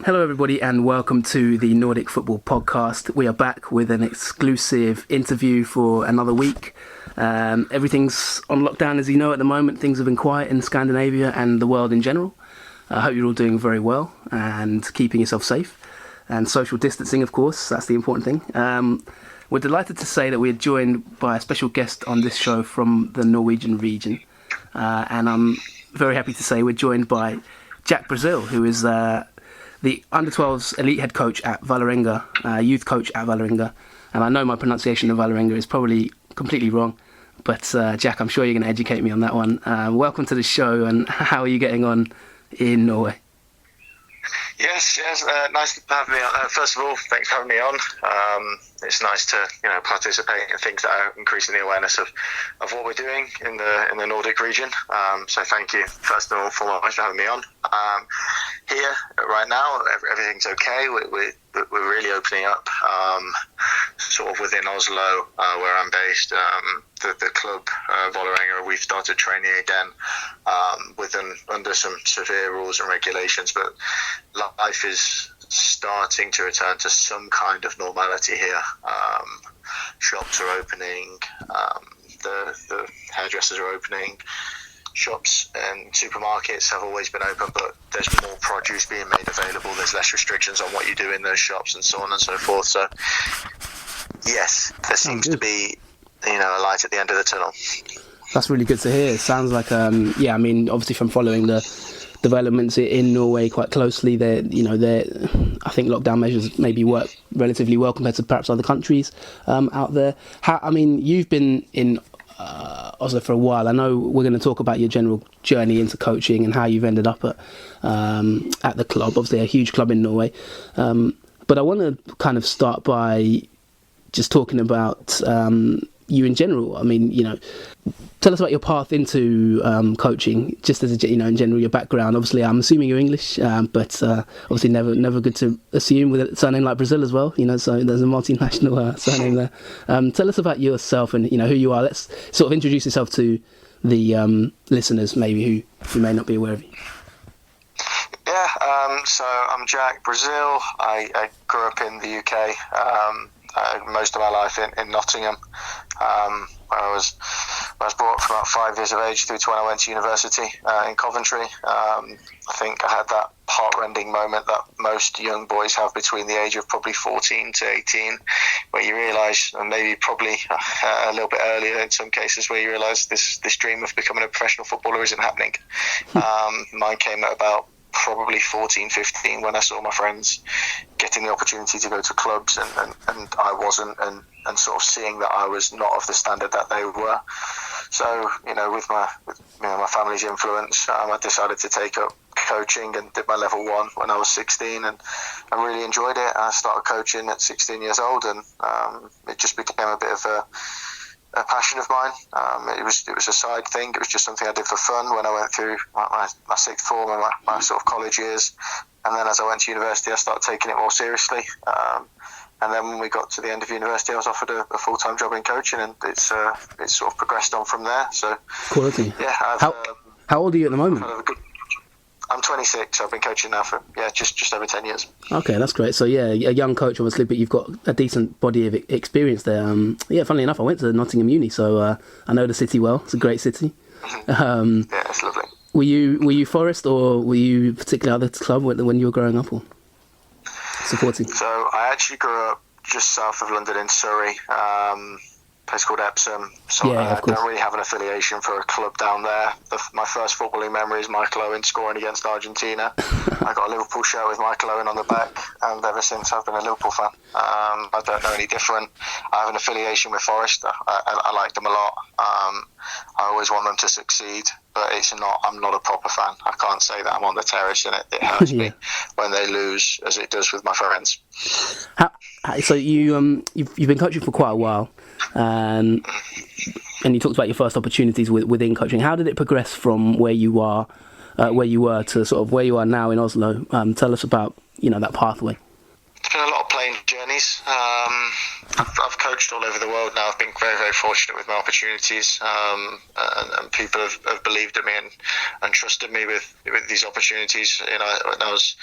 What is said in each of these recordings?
Hello everybody and welcome to the Nordic Football Podcast. We are back with an exclusive interview for another week. Everything's on lockdown as you know at the moment. Things have been quiet in Scandinavia and the world in general. I hope you're all doing very well and keeping yourself safe. And social distancing, of course, that's the important thing. We're delighted to say that we're joined by a special guest on this show from the Norwegian region. And I'm very happy to say we're joined by Jack Brazil, who is the Under-12s elite head coach at Vålerenga, youth coach at Vålerenga. And I know my pronunciation of Vålerenga is probably completely wrong, but Jack, I'm sure you're going to educate me on that one. Welcome to the show, and how are you getting on in Norway? Yes, nice to have me on. First of all, thanks for having me on. It's nice to participate in things that are increasing the awareness of what we're doing in the Nordic region. So thank you first of all for having me on. Here right now, everything's okay. We're really opening up, sort of within Oslo, where I'm based. The club, Vålerenga, we've started training again under some severe rules and regulations, but life is starting to return to some kind of normality here. Shops are opening, the hairdressers are opening, shops and supermarkets have always been open, but there's more produce being made available, there's less restrictions on what you do in those shops and so on and so forth. So yes, there seems to be a light at the end of the tunnel. That's really good to hear. It sounds like obviously from following the developments in Norway quite closely, I think lockdown measures maybe work relatively well compared to perhaps other countries out there. You've been in Oslo for a while. I know we're going to talk about your general journey into coaching and how you've ended up at the club, obviously a huge club in Norway. But I want to kind of start by just talking about you in general. Tell us about your path into coaching, just as in general, your background. Obviously, I'm assuming you're English, but obviously never good to assume with a surname like Brazil as well. So there's a multinational surname there. Tell us about yourself and who you are. Let's sort of introduce yourself to the listeners, maybe who may not be aware of you. So I'm Jack Brazil. I grew up in the UK. Most of my life in Nottingham. I was brought up from about 5 years of age through to when I went to university in Coventry. I think I had that heart-rending moment that most young boys have between the age of probably 14 to 18, where you realise, and maybe probably a little bit earlier in some cases, where you realise this dream of becoming a professional footballer isn't happening. Mine came at about probably 14, 15 when I saw my friends getting the opportunity to go to clubs and I wasn't, and sort of seeing that I was not of the standard that they were. So, with my family's influence, I decided to take up coaching and did my level 1 when I was 16 and I really enjoyed it. I started coaching at 16 years old and it just became a bit of a passion of mine. It was a side thing. It was just something I did for fun when I went through my sixth form and my sort of college years. And then as I went to university, I started taking it more seriously. And then when we got to the end of university, I was offered a full-time job in coaching, and it's sort of progressed on from there. So quality. Yeah. How old are you at the moment? I'm 26. I've been coaching now for just over 10 years. Okay, that's great. So a young coach obviously, but you've got a decent body of experience there. Funnily enough, I went to Nottingham Uni, so I know the city well. It's a great city. Yeah, it's lovely. Were you Forest, or were you particularly at the club when you were growing up, or supporting? So I actually grew up just south of London in Surrey. Place called Epsom, so I don't really have an affiliation for a club down there. My first footballing memory is Michael Owen scoring against Argentina. I got a Liverpool shirt with Michael Owen on the back, and ever since I've been a Liverpool fan. I don't know any different. I have an affiliation with Forest. I like them a lot. I always want them to succeed, but I'm not a proper fan. I can't say that I'm on the terrace, and it hurts me when they lose, as it does with my friends. So you've been coaching for quite a while. And you talked about your first opportunities within coaching. How did it progress from where you were to sort of where you are now in Oslo? Tell us about that pathway. It's been a lot of plane journeys. I've coached all over the world now. I've been very, very fortunate with my opportunities, and people have believed in me and trusted me with these opportunities. When I was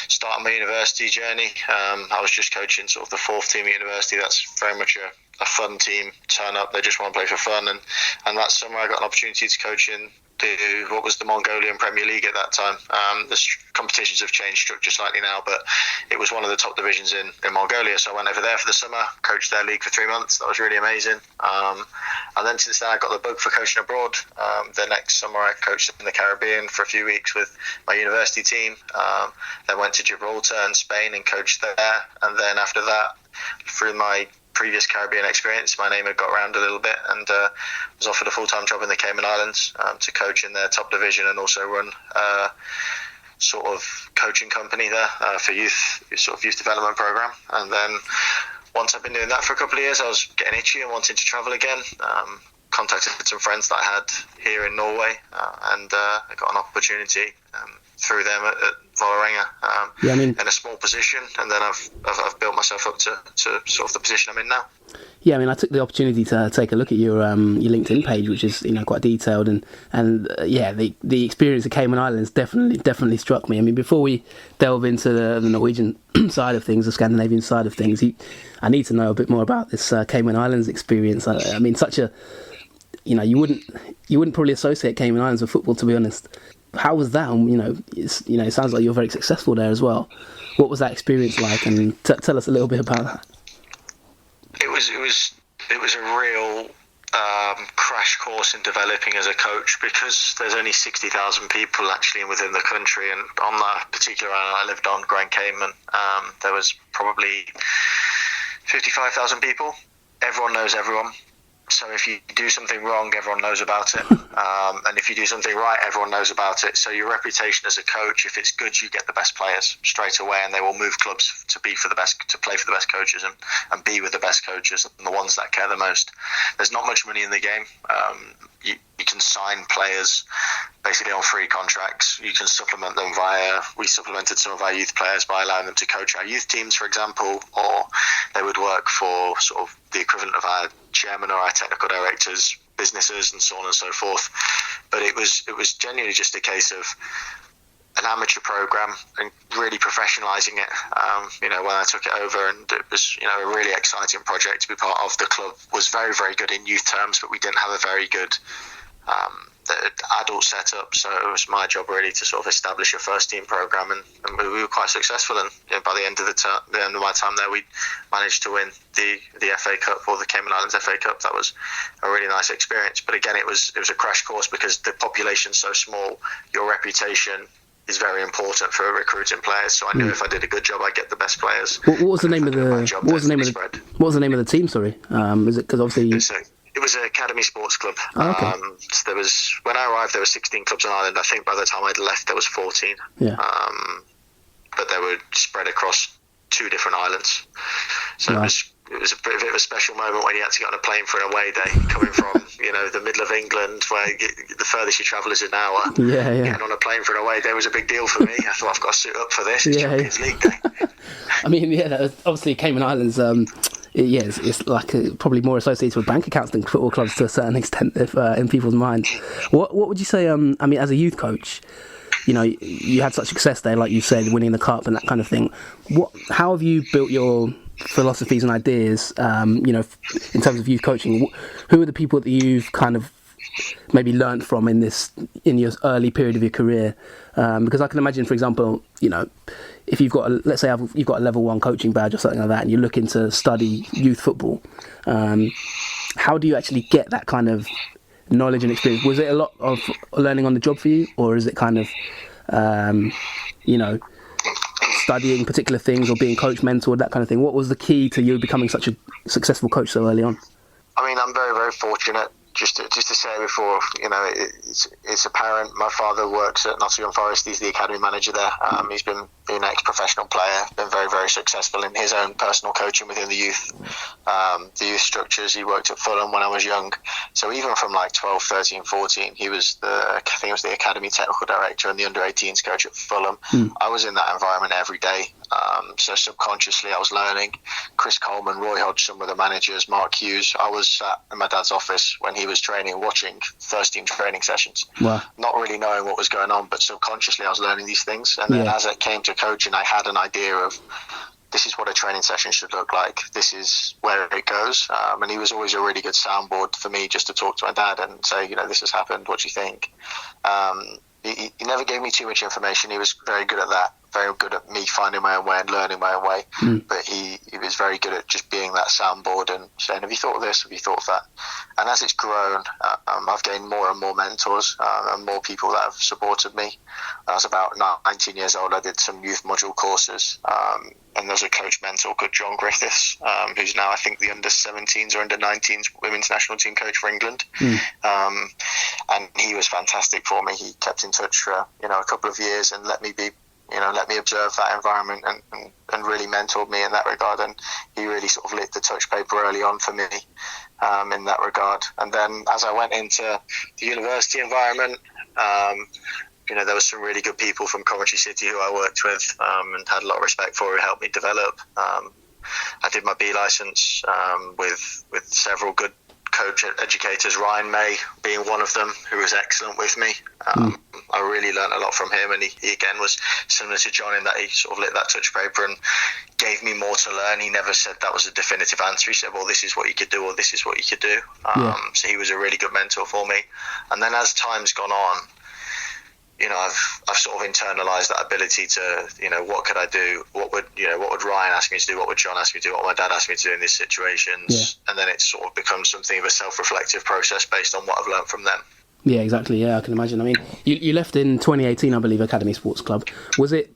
starting my university journey, I was just coaching sort of the fourth team at university. That's very much a fun team. Turn up, they just want to play for fun. And that summer I got an opportunity to coach in what was the Mongolian Premier League at that time. The competitions have changed structure slightly now, but it was one of the top divisions in Mongolia. So I went over there for the summer, coached their league for 3 months. That was really amazing. And then since then I got the bug for coaching abroad. The next summer I coached in the Caribbean for a few weeks with my university team. Then went to Gibraltar and Spain and coached there. And then after that, through my previous Caribbean experience, my name had got around a little bit, and was offered a full-time job in the Cayman Islands to coach in their top division and also run sort of coaching company there for youth development program. And then once I've been doing that for a couple of years, I was getting itchy and wanting to travel again. Contacted some friends that I had here in Norway, and I got an opportunity through them at Vålerenga in a small position, and then I've built myself up to sort of the position I'm in now. Yeah, I mean, I took the opportunity to take a look at your LinkedIn page, which is quite detailed, and the experience of Cayman Islands definitely struck me. I mean, before we delve into the Norwegian side of things, the Scandinavian side of things, I need to know a bit more about this Cayman Islands experience. I mean, such a you wouldn't probably associate Cayman Islands with football, to be honest. How was that? It sounds like you're very successful there as well. What was that experience like? And tell us a little bit about that. It was a real crash course in developing as a coach, because there's only 60,000 people actually within the country, and on that particular island I lived on, Grand Cayman, there was probably 55,000 people. Everyone knows everyone. So if you do something wrong, everyone knows about it. And if you do something right, everyone knows about it. So your reputation as a coach, if it's good, you get the best players straight away, and they will move clubs to play for the best coaches and be with the best coaches and the ones that care the most. There's not much money in the game. You can sign players basically on free contracts. You can supplement them we supplemented some of our youth players by allowing them to coach our youth teams, for example, or they would work for sort of the equivalent of our chairman or our technical directors, businesses, and so on and so forth. But it was genuinely just a case of an amateur program and really professionalising it. When I took it over, and it was a really exciting project to be part of. The club was very, very good in youth terms, but we didn't have a very good adult setup, so it was my job really to sort of establish a first team program, and we were quite successful. And by the end of my time there, we managed to win the FA Cup, or the Cayman Islands FA Cup. That was a really nice experience. But again, it was a crash course, because the population's so small. Your reputation is very important for recruiting players. So I knew if I did a good job, I'd get the best players. What was the name of the team? Sorry, is it because obviously it was an academy sports club. Oh, okay. So when I arrived, there were 16 clubs on Ireland. I think by the time I'd left, there was 14. Yeah. But they were spread across 2 different islands. So wow. It was a bit of a special moment when you had to get on a plane for an away day, coming from the middle of England, where the furthest you travel is an hour. Yeah. Getting on a plane for an away day was a big deal for me. I thought, I've got to suit up for this. It's Champions League day. I mean, that was obviously Cayman Islands. It's like probably more associated with bank accounts than football clubs to a certain extent, in people's minds. What would you say? I mean, as a youth coach, you had such success there, like you said, winning the cup and that kind of thing. How have you built your philosophies and ideas? In terms of youth coaching, who are the people that you've kind of maybe learned from in your early period of your career? Because I can imagine, for example, if you've got let's say you've got a level 1 coaching badge or something like that, and you're looking to study youth football, how do you actually get that kind of knowledge and experience? Was it a lot of learning on the job for you, or is it kind of studying particular things or being coach mentored, that kind of thing? What was the key to you becoming such a successful coach so early on? I mean, I'm very, very fortunate. Just to say before, it's apparent. My father works at Nottingham Forest. He's the academy manager there. He's been an ex-professional player, been very, very successful in his own personal coaching within the youth structures. He worked at Fulham when I was young. So even from like 12, 13, 14, he was I think he was the academy technical director and the under-18s coach at Fulham. I was in that environment every day. So subconsciously I was learning. Chris Coleman, Roy Hodgson were the managers, Mark Hughes. I was sat in my dad's office when he was training, watching first team training sessions. Wow. Not really knowing what was going on, but subconsciously I was learning these things. And then as it came to coaching, I had an idea of, this is what a training session should look like. This is where it goes. And he was always a really good soundboard for me, just to talk to my dad and say, this has happened. What do you think? He never gave me too much information. He was very good at that, very good at me finding my own way and learning my own way. But he was very good at just being that soundboard and saying, have you thought of this? Have you thought of that? And as it's grown, I've gained more and more mentors and more people that have supported me. When I was about 19 years old, I did some youth module courses. And there's a coach mentor called John Griffiths, who's now, I think, the under-17s or under-19s women's national team coach for England. And he was fantastic for me. He kept in touch for a couple of years and let me observe that environment and really mentored me in that regard. And he really sort of lit the touch paper early on for me in that regard. And then as I went into the university environment, there were some really good people from Coventry City who I worked with and had a lot of respect for, who helped me develop. I did my B licence with several good coach educators, Ryan May being one of them, who was excellent with me. I really learned a lot from him, and he again was similar to John in that he sort of lit that touch paper and gave me more to learn. He never said that was a definitive answer. He said, well, this is what you could do, or this is what you could do. So he was a really good mentor for me. And then as time's gone on, I've sort of internalized that ability to, what could I do? What would Ryan ask me to do? What would John ask me to do? What would my dad ask me to do in these situations? And then it's sort of become something of a self-reflective process based on what I've learned from them. Yeah, exactly. Yeah, I can imagine. I mean, you left in 2018, I believe, Academy Sports Club. Was it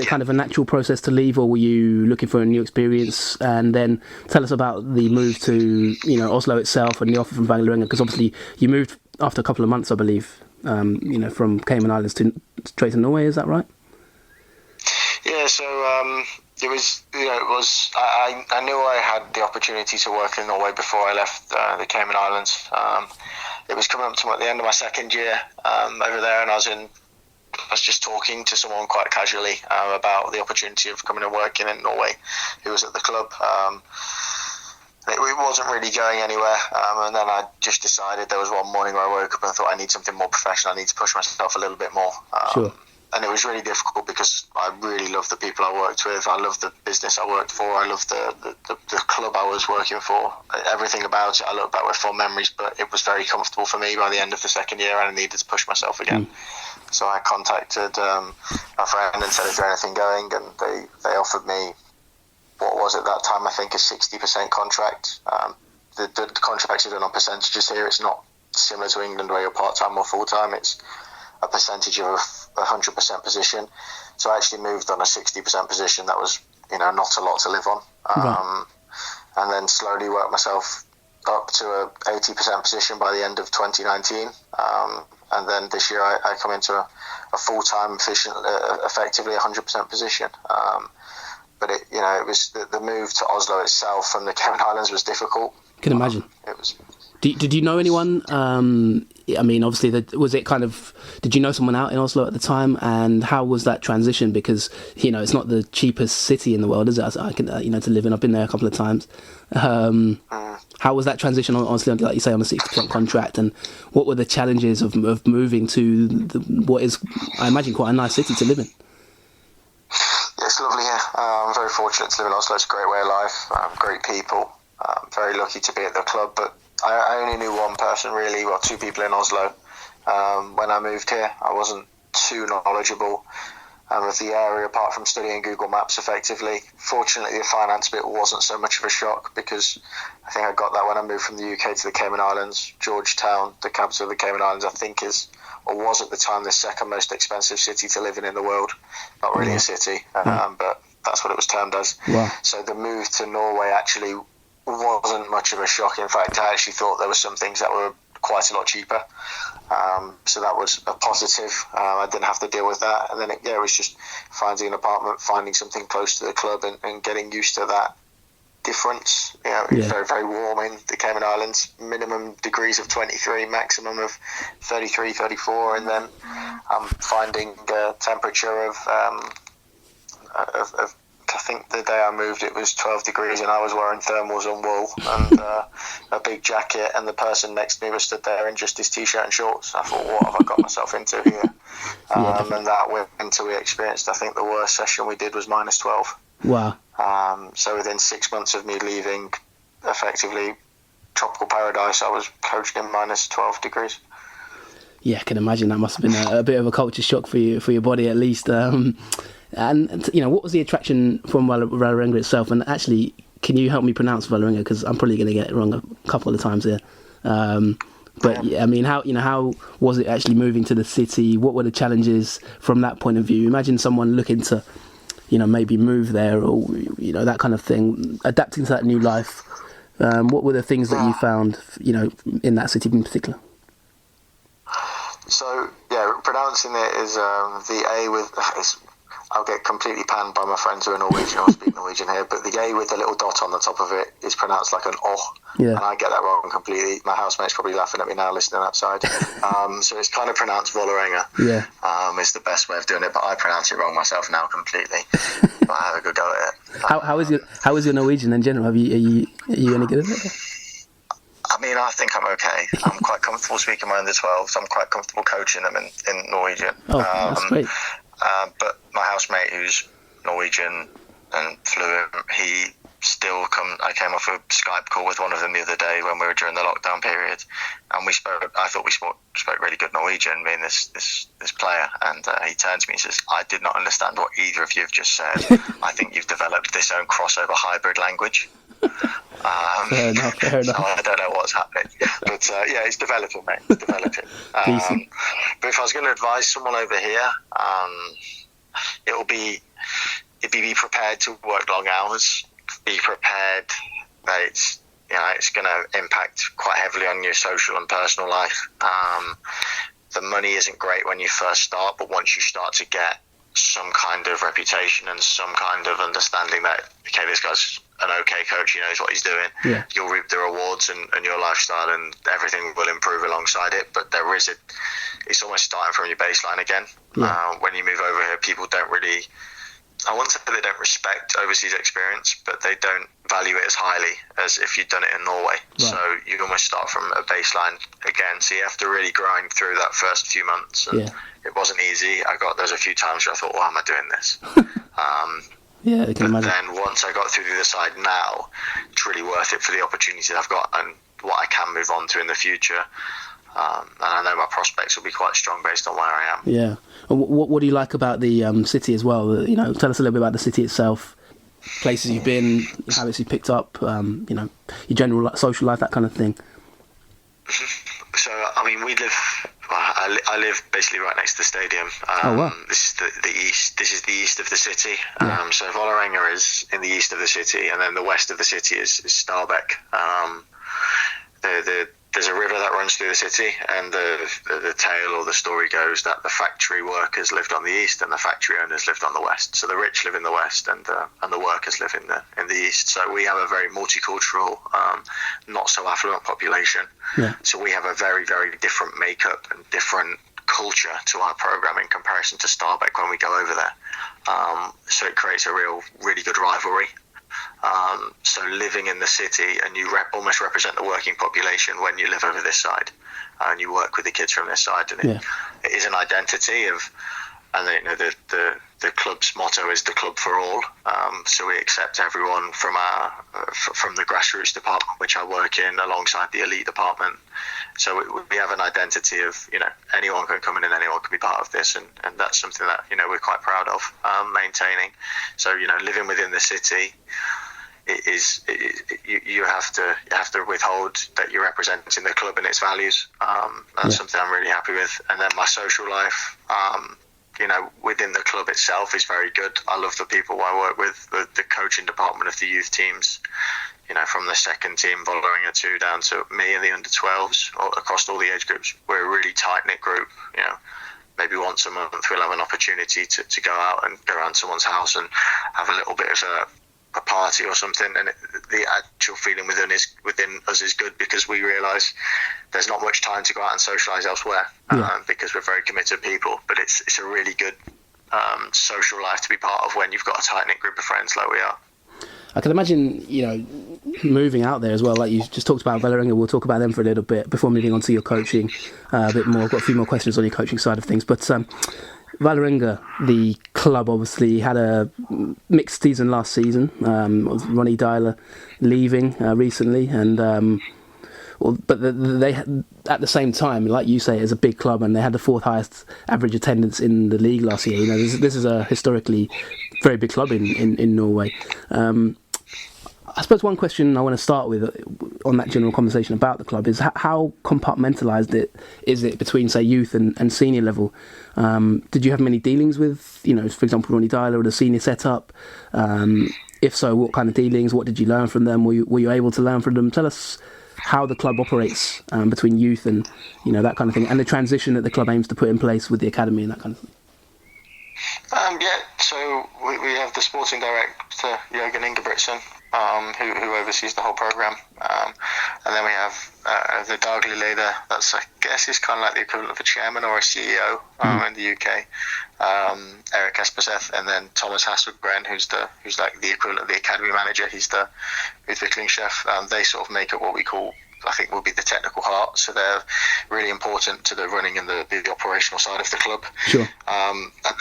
kind of a natural process to leave, or were you looking for a new experience? And then tell us about the move to, Oslo itself and the offer from Vålerenga, because obviously you moved after a couple of months, I believe, from Cayman Islands to straight to Norway. Is that right? Yeah. So it was. I knew I had the opportunity to work in Norway before I left the Cayman Islands. It was coming up to the end of my second year over there, and I was just talking to someone quite casually about the opportunity of coming and working in Norway, who was at the club. It wasn't really going anywhere, and then I just decided, there was one morning where I woke up and I thought, I need something more professional. I need to push myself a little bit more. Sure. And it was really difficult because I really loved the people I worked with. I loved the business I worked for. I loved the club I was working for. Everything about it, I look back with fond memories, but it was very comfortable for me by the end of the second year, and I needed to push myself again. So I contacted my friend and said, is there anything going? And they offered me, what was at that time, I think, a 60% contract. The contracts are done on percentages here. It's not similar to England where you're part-time or full-time. It's a percentage of a 100% position. So I actually moved on a 60% position that was, not a lot to live on. And then slowly worked myself up to a 80% position by the end of 2019. And then this year I come into a full-time, effectively 100% position. But it was the move to Oslo itself from the Cayman Islands was difficult. Can imagine. It was. Did you know anyone? I mean, obviously, did you know someone out in Oslo at the time? And how was that transition? Because, it's not the cheapest city in the world, is it? I can, to live in. I've been there a couple of times. How was that transition, honestly, like you say, on a 60% contract? And what were the challenges of moving to what is, I imagine, quite a nice city to live in? It's lovely here. I'm very fortunate to live in Oslo. It's a great way of life, great people. I'm very lucky to be at the club, but I only knew one person really, two people in Oslo. When I moved here, I wasn't too knowledgeable of the area apart from studying Google Maps effectively. Fortunately, the finance bit wasn't so much of a shock because I think I got that when I moved from the UK to the Cayman Islands. Georgetown, the capital of the Cayman Islands, I think was at the time the second most expensive city to live in the world. Not really a city, but that's what it was termed as. Wow. So the move to Norway actually wasn't much of a shock. In fact, I actually thought there were some things that were quite a lot cheaper. So that was a positive. I didn't have to deal with that. And then it was just finding an apartment, finding something close to the club, and getting used to that difference. It's very, very warm in the Cayman Islands. Minimum degrees of 23, maximum of 33, 34, and then I'm finding a temperature of I think the day I moved it was 12 degrees and I was wearing thermals and wool and a big jacket, and the person next to me was stood there in just his t-shirt and shorts. I thought, what have I got myself into here? And that went until we experienced, I think the worst session we did was minus 12. Wow. So within 6 months of me leaving effectively tropical paradise, I was coaching in minus 12 degrees. Yeah, I can imagine that must have been a bit of a culture shock for your body at least. And what was the attraction from Vålerenga itself? And actually, can you help me pronounce Vålerenga, because I'm probably going to get it wrong a couple of times here. But yeah, I mean, how was it actually moving to the city? What were the challenges from that point of view? Imagine someone looking to, maybe move there, or that kind of thing, adapting to that new life. What were the things that you found, in that city in particular? So pronouncing it is the A with. I'll get completely panned by my friends who are Norwegian. I'll speak Norwegian here, but the A with the little dot on the top of it is pronounced like an O, and I get that wrong completely. My housemate's probably laughing at me now listening outside. So it's kind of pronounced Vålerenga. It's the best way of doing it, but I pronounce it wrong myself now completely. But I have a good go at it. How is your Norwegian in general? Are you any good at it? I mean, I think I'm okay. I'm quite comfortable speaking my under-12s. I'm quite comfortable coaching them in Norwegian. Oh, that's great. But my housemate, who's Norwegian and fluent, he still I came off a Skype call with one of them the other day when we were during the lockdown period, and we spoke. I thought we spoke really good Norwegian, me and this player, and he turns to me and says, "I did not understand what either of you have just said. I think you've developed this own crossover hybrid language." Fair enough. So I don't know what's happening, but it's developing, mate. It's developing. But if I was going to advise someone over here, it'd be prepared to work long hours. Be prepared that it's going to impact quite heavily on your social and personal life. The money isn't great when you first start, but once you start to get some kind of reputation and some kind of understanding that, okay, this guy's an okay coach, he knows what he's doing, you'll reap the rewards and your lifestyle and everything will improve alongside it. But it's almost starting from your baseline again. When you move over here, people don't really, I wouldn't say they don't respect overseas experience, but they don't value it as highly as if you'd done it in Norway. Right. So you almost start from a baseline again. So you have to really grind through that first few months. And it wasn't easy. There's a few times where I thought, why am I doing this? I can imagine. Then once I got through the other side now, it's really worth it for the opportunity I've got and what I can move on to in the future. And I know my prospects will be quite strong based on where I am. Yeah. And what do you like about the city as well? Tell us a little bit about the city itself, places you've been, habits you've picked up, your general social life, that kind of thing. So, I mean, I live basically right next to the stadium. Oh, wow. This is the east. This is the east of the city. So Vålerenga is in the east of the city, and then the west of the city is Stabæk. There's a river that runs through the city, and the tale or the story goes that the factory workers lived on the east and the factory owners lived on the west. So the rich live in the west and the workers live in the east. So we have a very multicultural, not so affluent population. Yeah. So we have a very, very different makeup and different culture to our program in comparison to Stabæk when we go over there. So it creates a really good rivalry. So living in the city, and you almost represent the working population when you live over this side, and you work with the kids from this side, and it is an identity of, and the club's motto is the club for all. So we accept everyone from the grassroots department, which I work in, alongside the elite department. So we have an identity of, anyone can come in and anyone can be part of this, and that's something that we're quite proud of maintaining. So living within the city, you have to withhold that you're representing the club and its values. That's something I'm really happy with. And then my social life, within the club itself is very good. I love the people I work with, the coaching department of the youth teams. from the second team, Vålerenga 2 down to me and the under-12s, or across all the age groups, we're a really tight-knit group. Maybe once a month we'll have an opportunity to go out and go around someone's house and have a little bit of a party or something, and the actual feeling within us is good, because we realise there's not much time to go out and socialise elsewhere, because we're very committed people, but it's a really good social life to be part of when you've got a tight-knit group of friends like we are. I can imagine, moving out there as well, like you just talked about Vålerenga. We'll talk about them for a little bit before moving on to your coaching a bit more. I've got a few more questions on your coaching side of things. But Vålerenga, the club, obviously had a mixed season last season, with Ronny Deila leaving recently. But they at the same time, like you say, is a big club, and they had the fourth highest average attendance in the league last year. This is a historically very big club in Norway. I suppose one question I want to start with on that general conversation about the club is how compartmentalised is it between, say, youth and senior level? Did you have many dealings with, for example, Ronny Deila or the senior setup? If so, what kind of dealings? What did you learn from them? Were you able to learn from them? Tell us how the club operates between youth and that kind of thing, and the transition that the club aims to put in place with the academy and that kind of thing. So we have the sporting director, Jørgen Ingebrigtsen, who oversees the whole programme. And then we have the daglig leder, that's, I guess, is kind of like the equivalent of a chairman or a CEO in the UK, Erik Esperseth, and then Thomas Hasselgren, who's like the equivalent of the academy manager. He's the utviklingschef. They sort of make up what we call, I think, will be the technical heart. So they're really important to the running and the operational side of the club. Sure.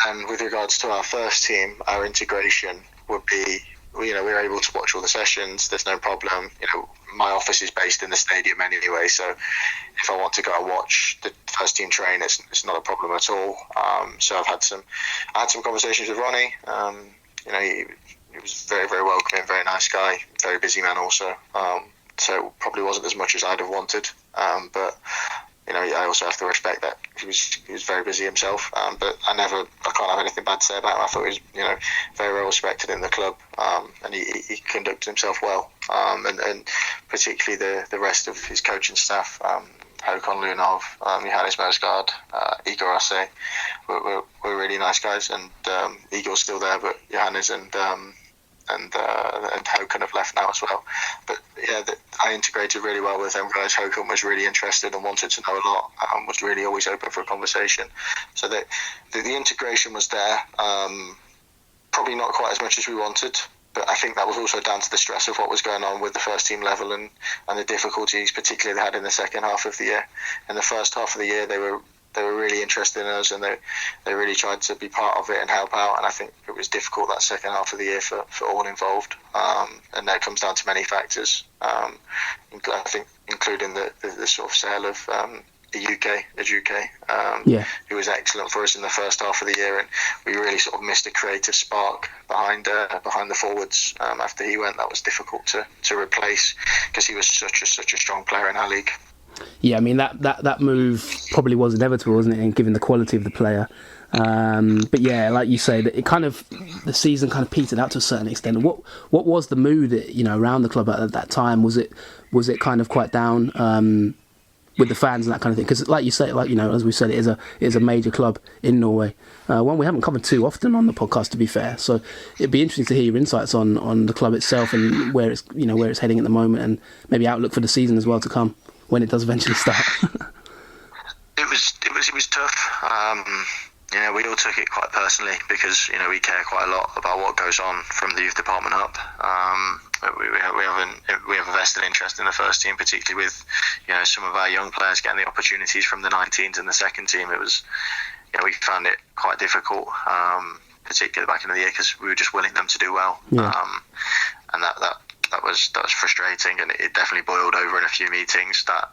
And with regards to our first team, our integration would be, we're able to watch all the sessions. There's no problem. My office is based in the stadium anyway, so if I want to go and watch the first team train, it's not a problem at all. So I had some conversations with Ronnie. He was very, very welcoming, very nice guy, very busy man also. So it probably wasn't as much as I'd have wanted, but I also have to respect that he was very busy himself. But I can't have anything bad to say about him. I thought he was very well respected in the club, and he conducted himself well. And particularly the rest of his coaching staff, Håkon Lunov, Johannes Mosgaard, Igor Asse, were really nice guys. And Igor's still there, but Johannes and Håkon have left now as well. But I integrated really well with them guys. Håkon was really interested and wanted to know a lot, was really always open for a conversation. So the integration was there, probably not quite as much as we wanted, but I think that was also down to the stress of what was going on with the first team level and the difficulties particularly they had in the second half of the year. In the first half of the year they were really interested in us, and they really tried to be part of it and help out. And I think it was difficult that second half of the year for all involved. And that comes down to many factors. I think including the sort of sale of Ejuke, who was excellent for us in the first half of the year, and we really sort of missed a creative spark behind the forwards after he went. That was difficult to replace because he was such a strong player in our league. Yeah, I mean that move probably was inevitable, wasn't it? And given the quality of the player, but yeah, like you say, that it kind of the season kind of petered out to a certain extent. What was the mood, around the club at that time? Was it kind of quite down with the fans and that kind of thing? Because like you say, as we said, it is a major club in Norway. One we haven't covered too often on the podcast, to be fair. So it'd be interesting to hear your insights on the club itself and where it's heading at the moment, and maybe outlook for the season as well to come, when it does eventually start. It was tough. We all took it quite personally because we care quite a lot about what goes on from the youth department up. We have a vested interest in the first team, particularly with some of our young players getting the opportunities from the 19s and the second team. It was we found it quite difficult, particularly back in the year, because we were just willing them to do well. Yeah. And that was frustrating, and it definitely boiled over in a few meetings that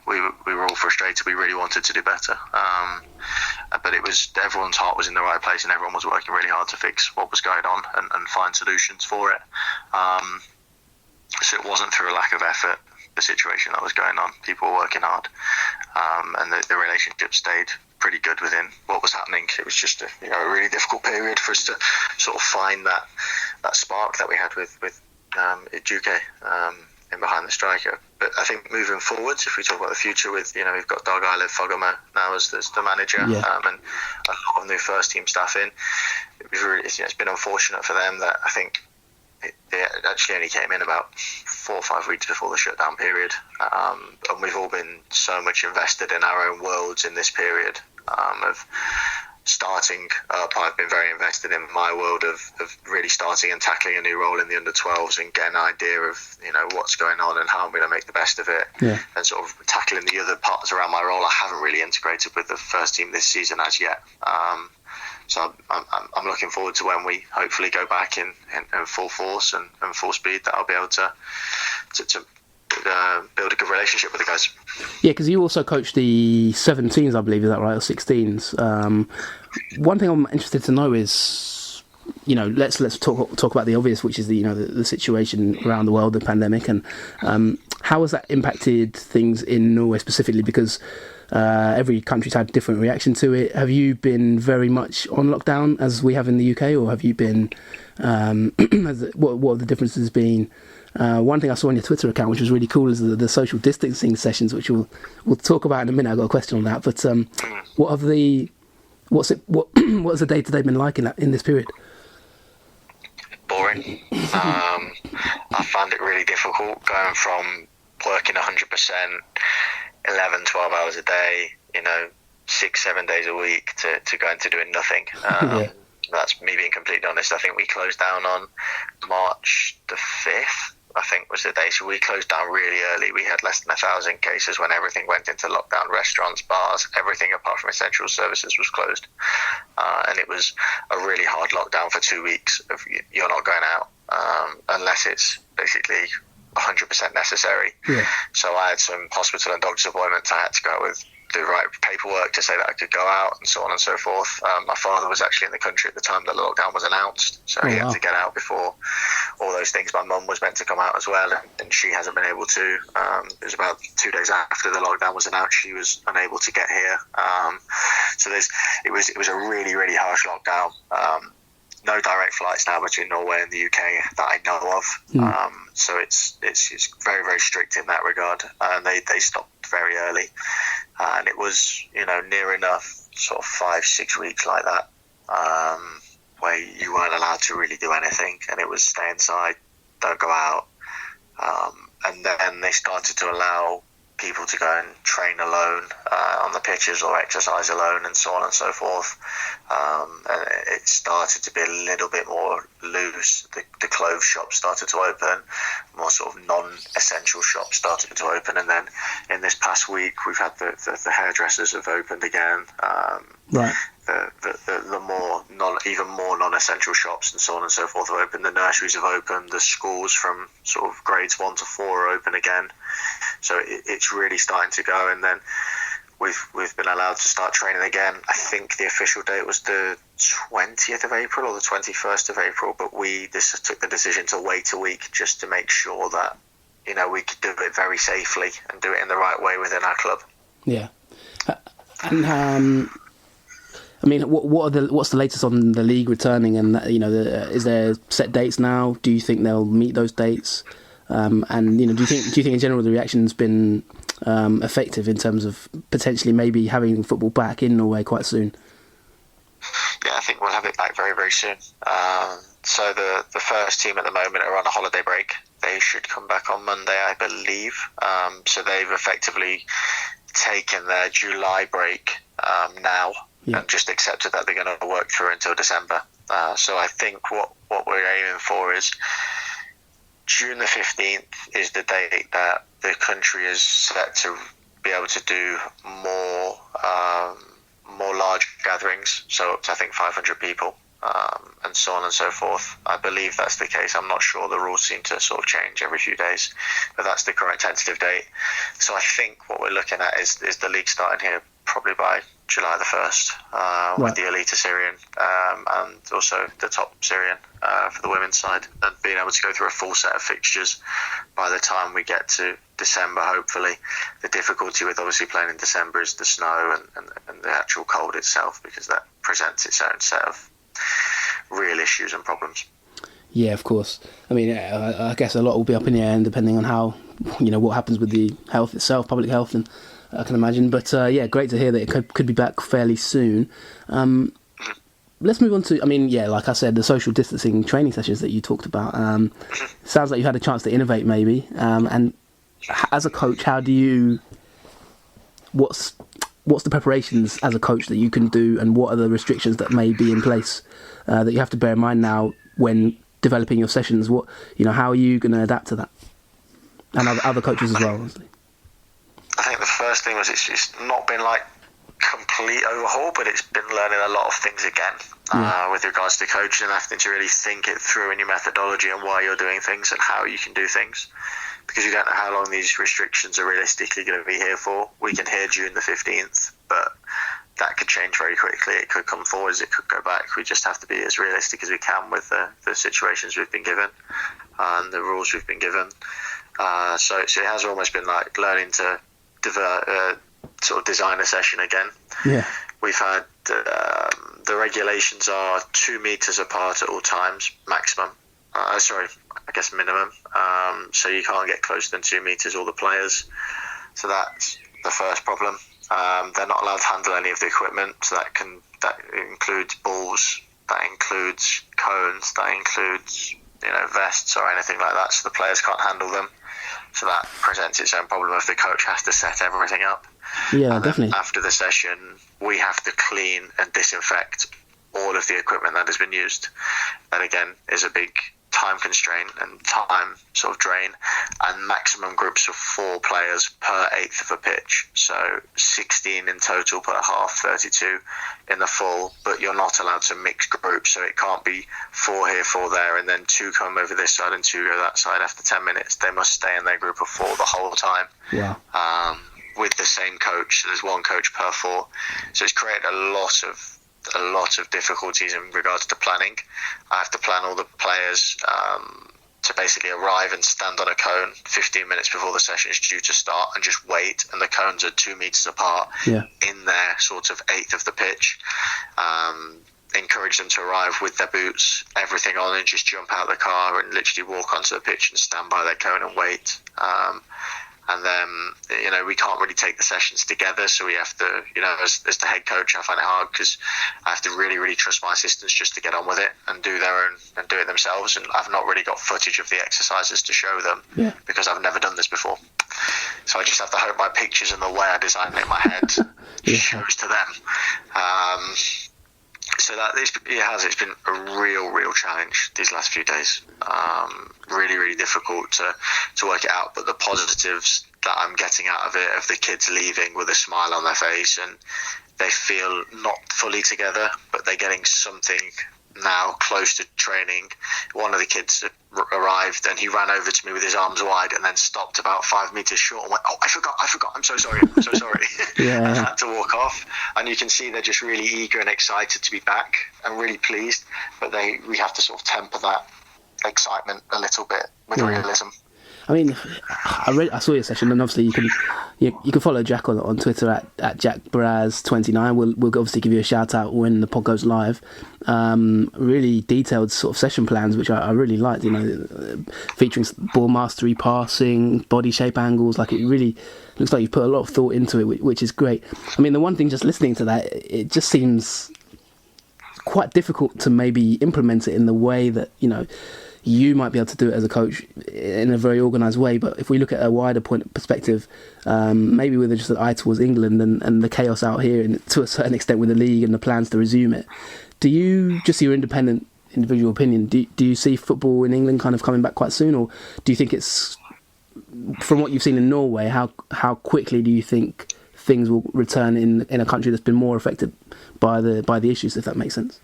we were all frustrated. We really wanted to do better, but everyone's heart was in the right place, and everyone was working really hard to fix what was going on and find solutions for it. So it wasn't through a lack of effort, the situation that was going on. People were working hard, and the relationship stayed pretty good within what was happening. It was just a really difficult period for us to sort of find that spark that we had with Duque in behind the striker. But I think moving forwards, if we talk about the future, with we've got Dargaile Fogoma now as the manager, and a lot of new first team staff in. It's been unfortunate for them that I think they actually only came in about 4 or 5 weeks before the shutdown period, and we've all been so much invested in our own worlds in this period of starting up. I've been very invested in my world of really starting and tackling a new role in the under-12s and getting an idea of what's going on and how I'm going to make the best of it, and sort of tackling the other parts around my role I haven't really integrated with the first team this season as yet. So I'm looking forward to when we hopefully go back in full force and full speed, that I'll be able to build a good relationship with the guys. Yeah, because you also coach the 17s, I believe, is that right, or 16s? One thing I'm interested to know is, let's talk about the obvious, which is the situation around the world, the pandemic, and how has that impacted things in Norway specifically? Because every country's had a different reaction to it. Have you been very much on lockdown as we have in the UK, or have you been? What have the differences been? One thing I saw on your Twitter account, which was really cool, is the social distancing sessions, which we'll talk about in a minute. I've got a question on that. But what's the day-to-day been like in this period? Boring. I found it really difficult going from working 100%, 11, 12 hours a day, 6-7 days a week, to going to doing nothing. That's me being completely honest. I think we closed down on March the 5th, I think was the day. So we closed down really early. We had less than 1,000 cases when everything went into lockdown. Restaurants, bars, everything apart from essential services was closed. And it was a really hard lockdown for 2 weeks. You're not going out unless it's basically 100% necessary. So I had some hospital and doctor's appointments I had to go with, the right paperwork to say that I could go out, and so on and so forth. My father was actually in the country at the time the lockdown was announced, so he had to get out before all those things. My mum was meant to come out as well, and she hasn't been able to. It was about 2 days after the lockdown was announced, she was unable to get here. So it was a really, really harsh lockdown. No direct flights now between Norway and the UK that I know of. So it's very, very strict in that regard. And they stopped very early. And it was, near enough sort of 5-6 weeks like that, where you weren't allowed to really do anything. And it was stay inside, don't go out. And then they started to allow people to go and train alone on the pitches or exercise alone, and so on and so forth. And it started to be a little bit more loose. The clothes shops started to open, more sort of non-essential shops started to open, and then in this past week we've had the hairdressers have opened again. Right. The more even more non-essential shops and so on and so forth have opened. The nurseries have opened. The schools from sort of grades 1 to 4 are open again. So it's really starting to go. And then we've been allowed to start training again. I think the official date was the 20th of April or the 21st of April, but we took the decision to wait a week just to make sure that we could do it very safely and do it in the right way within our club. Yeah. And what's the latest on the league returning? And is there set dates now? Do you think they'll meet those dates? And do you think in general the reaction's been effective in terms of potentially maybe having football back in Norway quite soon? Yeah, I think we'll have it back very, very soon. So the first team at the moment are on a holiday break. They should come back on Monday, I believe. So they've effectively taken their July break now. Yeah. And just accepted that they're going to work through until December. So I think what we're aiming for is June the 15th is the date that the country is set to be able to do more large gatherings, so up to I think 500 people, and so on and so forth. I believe that's the case. I'm not sure. The rules seem to sort of change every few days, but that's the current tentative date. So I think what we're looking at is the league starting here probably by July the 1st, with the Elite Syrian and also the top Syrian for the women's side, and being able to go through a full set of fixtures by the time we get to December, hopefully. The difficulty with obviously playing in December is the snow and the actual cold itself, because that presents its own set of real issues and problems. Yeah, of course. I mean, I guess a lot will be up in the air, and depending on how, what happens with the health itself, public health, and I can imagine. But yeah, great to hear that it could be back fairly soon. Let's move on to, I mean, yeah, like I said, the social distancing training sessions that you talked about. Sounds like you had a chance to innovate, maybe. And as a coach, how do you? What's the preparations as a coach that you can do, and what are the restrictions that may be in place that you have to bear in mind now when developing your sessions? What, how are you going to adapt to that? And other coaches as well, obviously. I think the first thing was it's not been like complete overhaul, but it's been learning a lot of things again with regards to coaching, and having to really think it through in your methodology and why you're doing things and how you can do things, because you don't know how long these restrictions are realistically going to be here for. We can hear June the 15th, but that could change very quickly. It could come forwards, it could go back. We just have to be as realistic as we can with the situations we've been given and the rules we've been given. So it has almost been like learning to sort of design a session again. Yeah. We've had the regulations are 2 meters apart at all times, maximum. Minimum. So you can't get closer than 2 meters, all the players. So that's the first problem. They're not allowed to handle any of the equipment. So that includes balls, that includes cones, that includes vests or anything like that. So the players can't handle them. So that presents its own problem if the coach has to set everything up. Yeah, and definitely. After the session, we have to clean and disinfect all of the equipment that has been used. That again is a big time constraint and time sort of drain, and maximum groups of 4 players per eighth of a pitch. So 16 in total per half, 32 in the full, but you're not allowed to mix groups, so it can't be 4 here, 4 there, and then 2 come over this side and 2 go that side after 10 minutes. They must stay in their group of 4 the whole time. Yeah. With the same coach. So there's 1 coach per 4. So it's created a lot of difficulties in regards to planning. I have to plan all the players to basically arrive and stand on a cone 15 minutes before the session is due to start and just wait, and the cones are 2 meters apart in their sort of eighth of the pitch. Encourage them to arrive with their boots, everything on, and just jump out of the car and literally walk onto the pitch and stand by their cone and wait. And then, we can't really take the sessions together. So we have to, as the head coach, I find it hard because I have to really, really trust my assistants just to get on with it and do their own and do it themselves. And I've not really got footage of the exercises to show them because I've never done this before. So I just have to hope my pictures and the way I design it in my head shows to them. So that it's been a real challenge these last few days. Really, really difficult to work it out. But the positives that I'm getting out of it, of the kids leaving with a smile on their face, and they feel not fully together, but they're getting something now close to training. One of the kids arrived and he ran over to me with his arms wide and then stopped about 5 meters short and went, "Oh, I forgot, I'm so sorry. And I had to walk off. And you can see they're just really eager and excited to be back and really pleased, but we have to sort of temper that excitement a little bit with realism. I mean, I saw your session, and obviously you can follow Jack on Twitter at JackBraz29. We'll obviously give you a shout out when the pod goes live. Really detailed sort of session plans, which I really liked. Featuring ball mastery, passing, body shape angles. Like, it really looks like you've put a lot of thought into it, which is great. I mean, the one thing, just listening to that, it just seems quite difficult to maybe implement it in the way that you might be able to do it as a coach in a very organised way. But if we look at a wider perspective, maybe with just an eye towards England and the chaos out here, and to a certain extent with the league and the plans to resume it, do you, just your independent individual opinion, do you see football in England kind of coming back quite soon, or do you think it's, from what you've seen in Norway, how quickly do you think things will return in a country that's been more affected by the issues, if that makes sense?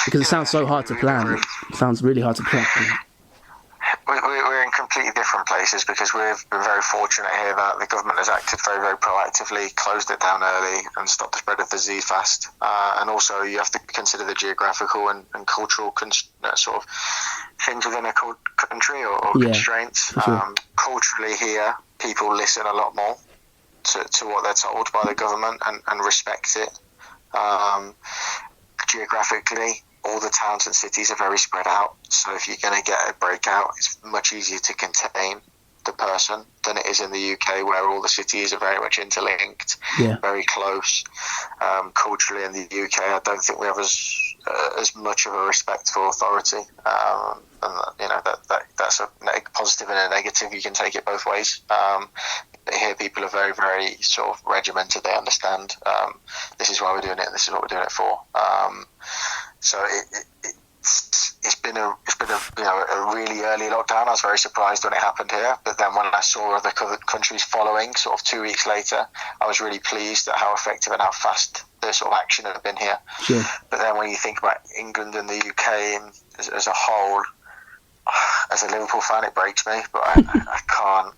Because it sounds so hard to plan. It sounds really hard to plan. We're in completely different places because we've been very fortunate here that the government has acted very, very proactively, closed it down early and stopped the spread of the disease fast. And also you have to consider the geographical and cultural sort of things within a country or constraints. Sure. Culturally here, people listen a lot more to what they're told by the government and respect it. Geographically, all the towns and cities are very spread out. So if you're going to get a breakout, it's much easier to contain the person than it is in the UK, where all the cities are very much interlinked, very close. Culturally in the UK, I don't think we have as much of a respect for authority. And you know, that's a positive and a negative. You can take it both ways. Here people are very, very sort of regimented. They understand this is why we're doing it, and this is what we're doing it for. So it's been a a really early lockdown. I was very surprised when it happened here, but then when I saw other countries following sort of 2 weeks later, I was really pleased at how effective and how fast the sort of action had been here. Sure. But then when you think about England and the UK and as a whole, as a Liverpool fan, it breaks me, but I can't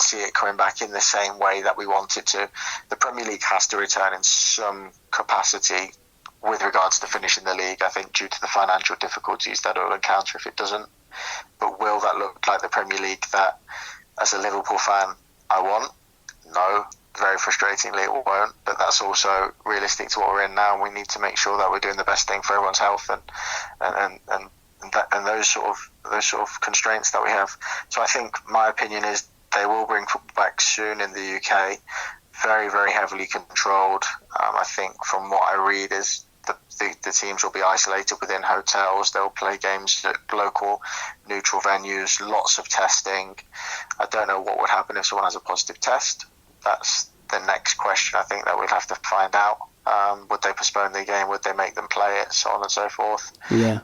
see it coming back in the same way that we want it to. The Premier League has to return in some capacity with regards to finishing the league, I think, due to the financial difficulties that it will encounter if it doesn't. But will that look like the Premier League that, as a Liverpool fan, I want? No. Very frustratingly, it won't. But that's also realistic to what we're in now. We need to make sure that we're doing the best thing for everyone's health and those sort of constraints that we have. So I think my opinion is they will bring football back soon in the UK. Very, very heavily controlled. I think from what I read is the teams will be isolated within hotels. They'll play games at local neutral venues, lots of testing. I don't know what would happen if someone has a positive test. That's the next question I think that we'll have to find out. Would they postpone the game? Would they make them play it? So on and so forth. Yeah.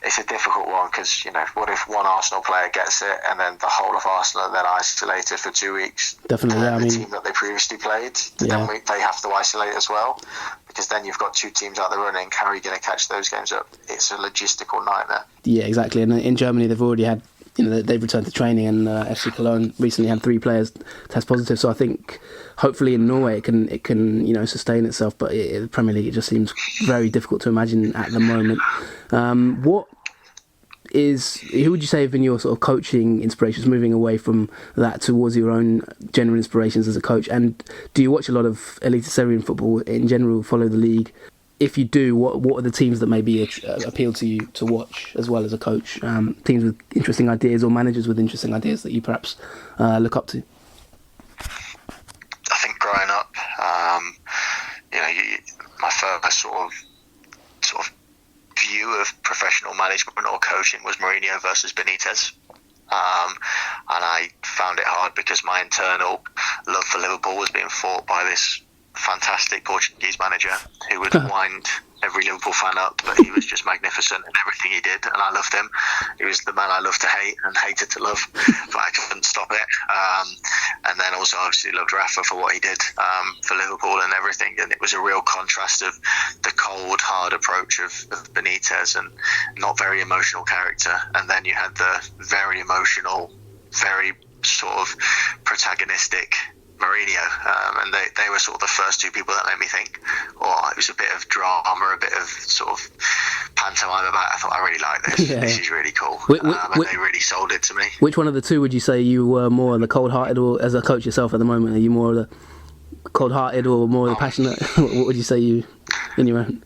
It's a difficult one because, you know, what if one Arsenal player gets it and then the whole of Arsenal are then isolated for 2 weeks? Definitely, yeah. The team that they previously played, then they have to isolate as well, because then you've got two teams out there running. How are you going to catch those games up? It's a logistical nightmare. Yeah, exactly. And in Germany, they've already had, you know, they've returned to training, and FC Cologne recently had 3 players test positive. So I think hopefully in Norway it can you know, sustain itself. But the Premier League, it just seems very difficult to imagine at the moment. Who would you say have been your sort of coaching inspirations, moving away from that towards your own general inspirations as a coach? And do you watch a lot of Eliteserien football in general, follow the league? If you do, what are the teams that maybe appeal to you to watch as well as a coach? Teams with interesting ideas or managers with interesting ideas that you perhaps look up to? I think growing up, my first sort of view of professional management or coaching was Mourinho versus Benitez. And I found it hard because my internal love for Liverpool was being fought by this fantastic Portuguese manager who would wind every Liverpool fan up, but he was just magnificent in everything he did, and I loved him. He was the man I loved to hate and hated to love, but I couldn't stop it. And then also obviously loved Rafa for what he did for Liverpool and everything, and it was a real contrast of the cold, hard approach of Benitez and not very emotional character, and then you had the very emotional, very sort of protagonistic Mourinho, and they were sort of the first two people that made me think, it was a bit of drama, a bit of sort of pantomime about it. I thought, I really like this. Yeah. This is really cool. And they really sold it to me. Which one of the two would you say you were more the cold-hearted, or as a coach yourself at the moment, are you more the cold-hearted or more the passionate? What would you say you in your own?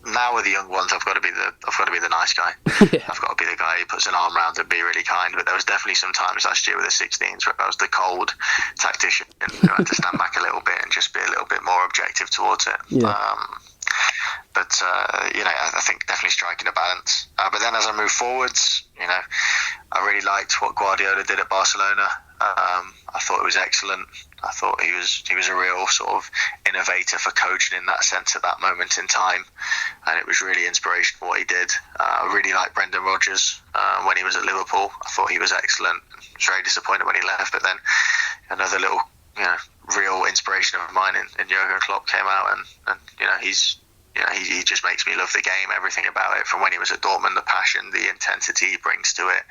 Now with the young ones, I've got to be the nice guy. Yeah. I've got to be the guy who puts an arm around and be really kind. But there was definitely some times last year with the 16s where I was the cold tactician who had to stand back a little bit and just be a little bit more objective towards it. Yeah. I think definitely striking a balance. But then as I move forwards, I really liked what Guardiola did at Barcelona. I thought it was excellent. I thought he was a real sort of innovator for coaching in that sense at that moment in time, and it was really inspirational what he did. I really liked Brendan Rodgers when he was at Liverpool. I thought he was excellent. I was very disappointed when he left, but then another little real inspiration of mine in Jurgen Klopp came out, and he just makes me love the game, everything about it. From when he was at Dortmund, the passion, the intensity he brings to it.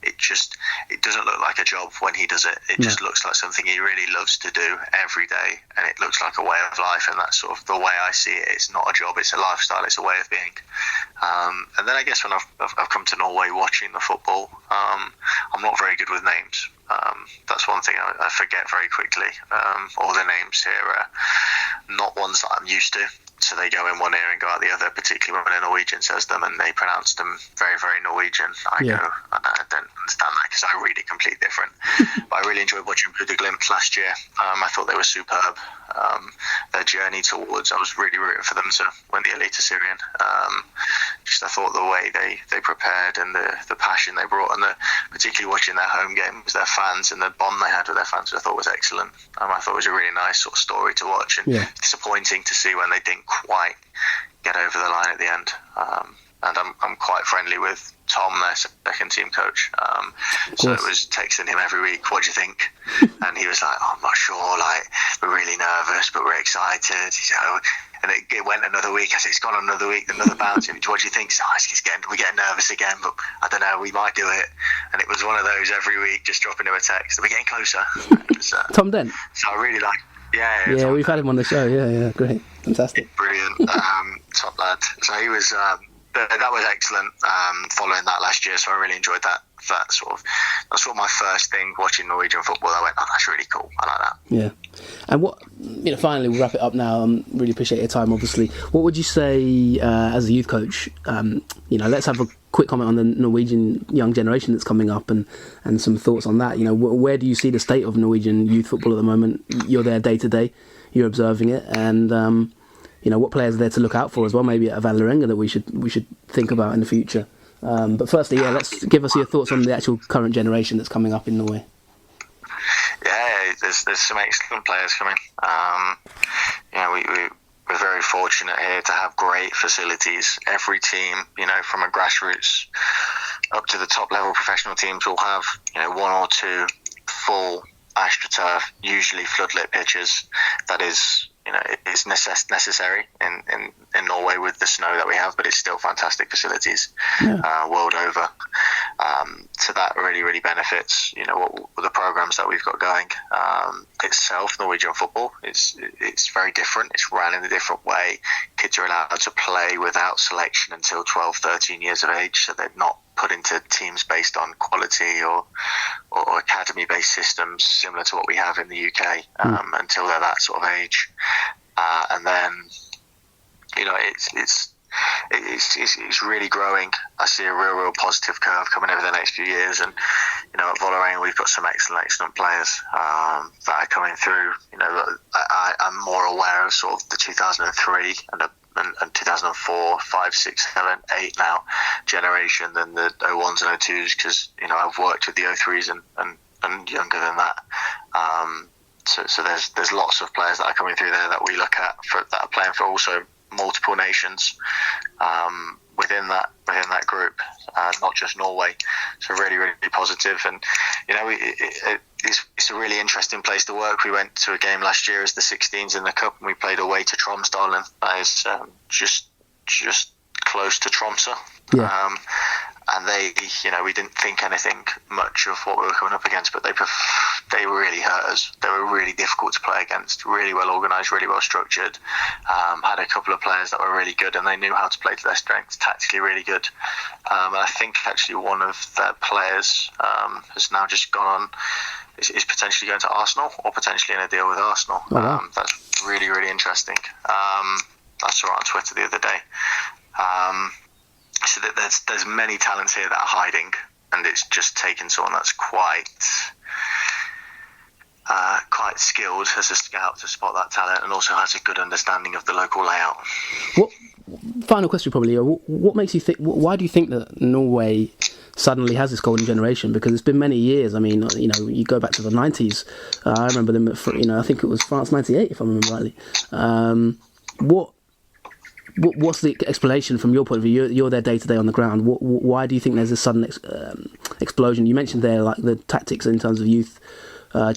It doesn't look like a job when he does it. It just looks like something he really loves to do every day, and it looks like a way of life. And that's sort of the way I see it. It's not a job; it's a lifestyle. It's a way of being. And then I guess when I've come to Norway watching the football, I'm not very good with names. That's one thing I forget very quickly. All the names here not ones that I'm used to. So they go in one ear and go out the other, particularly when a Norwegian says them and they pronounce them very, very Norwegian. I don't understand that because I read it completely different. But I really enjoyed watching Bodø Glimt last year. I thought they were superb. Their journey towards, I was really rooting for them to win the Elite Syrian. I thought the way they prepared and the passion they brought, and particularly watching their home games, their fans and the bond they had with their fans, I thought was excellent. I thought it was a really nice sort of story to watch, and disappointing to see when they didn't quite get over the line at the end. And I'm quite friendly with Tom, their second team coach. So it was texting him every week, what do you think? And he was like, I'm not sure, like, we're really nervous, but we're excited. And it went another week. I said, it's gone another week, another bounce. What do you think? We're getting nervous again, but I don't know, we might do it. And it was one of those every week, just dropping him a text. We're getting closer. Tom Dent? So I really like. Yeah, we've had him on the show. Yeah, great, fantastic, brilliant, top lad. So he was. That was excellent. Following that last year, so I really enjoyed that. That's sort of my first thing watching Norwegian football. I went, oh, that's really cool. I like that. Yeah, and what finally we'll wrap it up now. Really appreciate your time. Obviously, what would you say as a youth coach? Let's have a quick comment on the Norwegian young generation that's coming up, and some thoughts on that. Where do you see the state of Norwegian youth football at the moment? You're there day to day. You're observing it, and what players are there to look out for as well, maybe at Vålerenga that we should think about in the future. But firstly, let's give us your thoughts on the actual current generation that's coming up in Norway. Yeah, there's some excellent players coming. We're very fortunate here to have great facilities. Every team, from a grassroots up to the top level professional teams, will have one or two full AstroTurf, usually floodlit pitches. That is. It's necessary in Norway with the snow that we have, but it's still fantastic facilities world over. So that really, really benefits, the programs that we've got going. Itself, Norwegian football, it's very different. It's run in a different way. Kids are allowed to play without selection until 12, 13 years of age, so they're not put into teams based on quality or academy-based systems similar to what we have in the UK until they're that sort of age. And then, it's really growing. I see a real positive curve coming over the next few years. And, at Vålerenga, we've got some excellent players that are coming through. I'm more aware of sort of the 2003 and 2004, 5, 6, 7, 8 now generation than the 01s and 02s, because I've worked with the 03s and younger than that. So there's lots of players that are coming through there that we look at that are playing for also multiple nations within that group, not just Norway. So really, really positive. And it's a really interesting place to work. We went to a game last year as the 16s in the cup, and we played away to Tromsdal, and that is just close to Tromsø. Yeah. And they, we didn't think anything much of what we were coming up against, but they really hurt us. They were really difficult to play against, really well organised, really well structured. Had a couple of players that were really good, and they knew how to play to their strengths, tactically really good. And I think actually one of their players has now just gone on, is potentially going to Arsenal, or potentially in a deal with Arsenal. Oh, wow. That's really, really interesting. I saw it on Twitter the other day. So that there's many talents here that are hiding, and it's just taking someone that's quite skilled as a scout to spot that talent, and also has a good understanding of the local layout. What final question, probably? What makes you think? Why do you think that Norway suddenly has this golden generation? Because it's been many years. I mean, you go back to the 90s. I remember them. I think it was France '98, if I remember rightly. What's the explanation from your point of view? You're there day to day on the ground. Why do you think there's this sudden explosion? You mentioned there, like, the tactics in terms of youth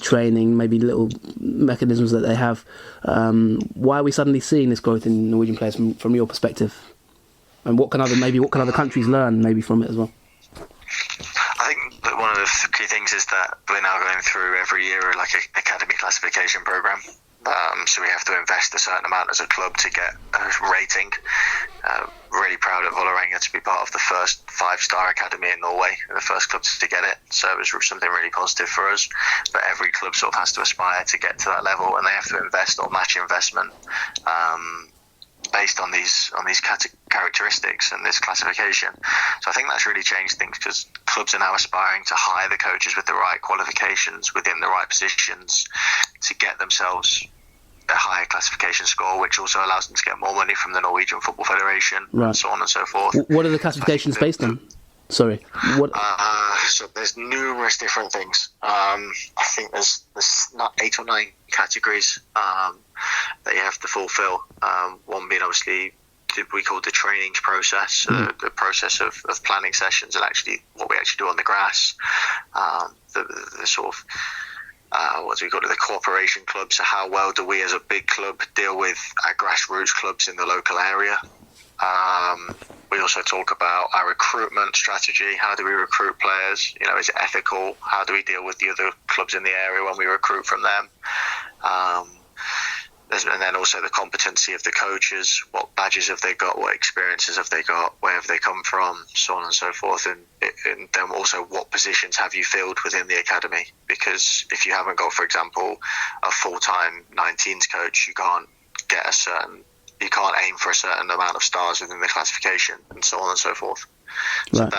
training, maybe little mechanisms that they have. Why are we suddenly seeing this growth in Norwegian players from your perspective? And what can other countries learn maybe from it as well? I think that one of the key things is that we're now going through every year like an academy classification program. So we have to invest a certain amount as a club to get a rating. Really proud of Vålerenga to be part of the first 5-star academy in Norway, the first club to get it. So it was something really positive for us. But every club sort of has to aspire to get to that level, and they have to invest or match investment based on these characteristics and this classification. So I think that's really changed things, because clubs are now aspiring to hire the coaches with the right qualifications within the right positions to get themselves a higher classification score, which also allows them to get more money from the Norwegian Football Federation, and so on and so forth. What are the classifications based on? Sorry. What? So there's numerous different things. I think there's not 8 or 9 categories that you have to fulfill. One being obviously we call the trainings process, the process of planning sessions and actually what we actually do on the grass. The sort of what do we call it? The cooperation club. So how well do we as a big club deal with our grassroots clubs in the local area? We also talk about our recruitment strategy. How do we recruit players? Is it ethical? How do we deal with the other clubs in the area when we recruit from them? And then also the competency of the coaches. What badges have they got? What experiences have they got? Where have they come from? So on and so forth. And then also what positions have you filled within the academy? Because if you haven't got, for example, a full-time 19s coach, you can't aim for a certain amount of stars within the classification, and so on and so forth. So right.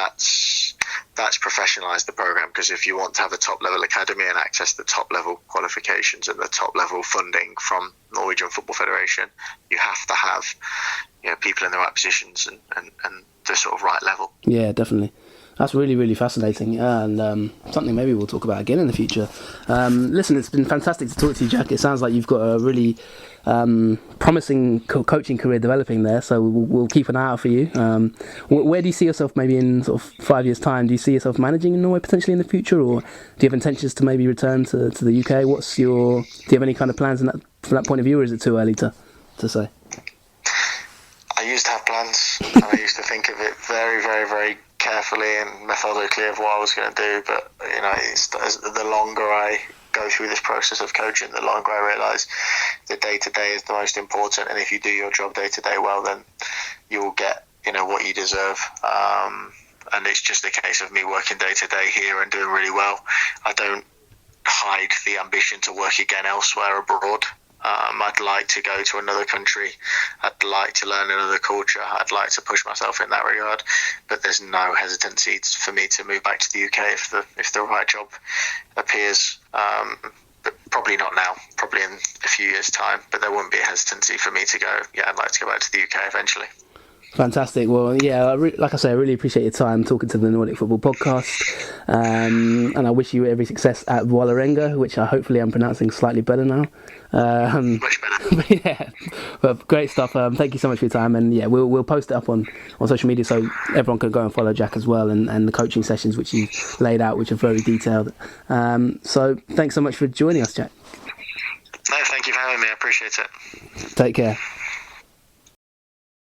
That's professionalised the programme, because if you want to have a top level academy and access the top level qualifications and the top level funding from Norwegian Football Federation, you have to have people in the right positions and the sort of right level. Yeah, definitely. That's really, really fascinating, and something maybe we'll talk about again in the future. Listen, it's been fantastic to talk to you, Jack. It sounds like you've got a really promising coaching career developing there, so we'll keep an eye out for you. Where do you see yourself maybe in sort of 5 years' time? Do you see yourself managing in Norway potentially in the future, or do you have intentions to maybe return to the UK? Do you have any kind of plans from that point of view, or is it too early to say? I used to have plans, and I used to think of it very, very, very carefully and methodically of what I was going to do, but the longer I go through this process of coaching, the longer I realise the day-to-day is the most important, and if you do your job day-to-day well, then you will get what you deserve, and it's just a case of me working day-to-day here and doing really well. I don't hide the ambition to work again elsewhere abroad. I'd like to go to another country. I'd like to learn another culture. I'd like to push myself in that regard. But there's no hesitancy for me to move back to the UK if the right job appears. But probably not now. Probably in a few years' time. But there wouldn't be a hesitancy for me to go. Yeah, I'd like to go back to the UK eventually. Fantastic. Well, yeah, like I say, I really appreciate your time talking to the Nordic Football Podcast, and I wish you every success at Vålerenga, which hopefully I'm pronouncing slightly better now. Much better. But yeah, but great stuff. Thank you so much for your time, and yeah, we'll post it up on social media so everyone can go and follow Jack as well, and the coaching sessions which he laid out, which are very detailed. So thanks so much for joining us, Jack. No, thank you for having me. I appreciate it. Take care.